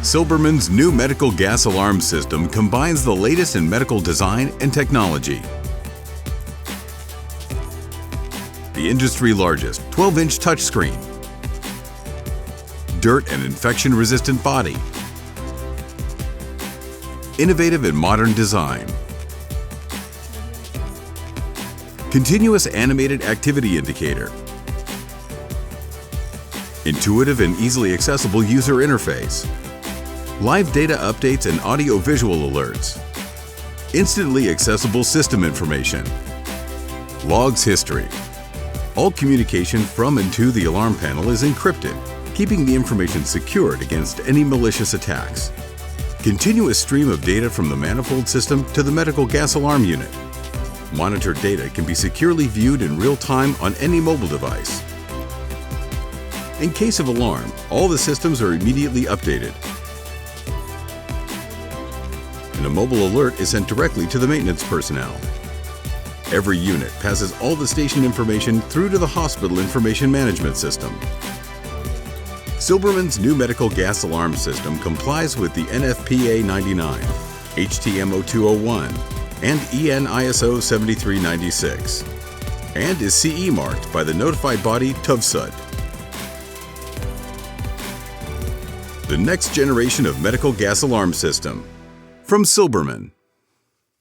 Silbermann's new medical gas alarm system combines the latest in medical design and technology. The industry largest 12-inch touchscreen, dirt and infection-resistant body, innovative and modern design, continuous animated activity indicator, intuitive and easily accessible user interface, live data updates and audio-visual alerts, instantly accessible system information, logs history. All communication from and to the alarm panel is encrypted, keeping the information secured against any malicious attacks. Continuous stream of data from the manifold system to the medical gas alarm unit. Monitored data can be securely viewed in real time on any mobile device. In case of alarm, all the systems are immediately updated, and a mobile alert is sent directly to the maintenance personnel. Every unit passes all the station information through to the hospital information management system. Silbermann's new medical gas alarm system complies with the NFPA 99, HTMO 201, and EN ISO 7396, and is CE marked by the notified body TÜVSUD. The next generation of medical gas alarm system from Silbermann.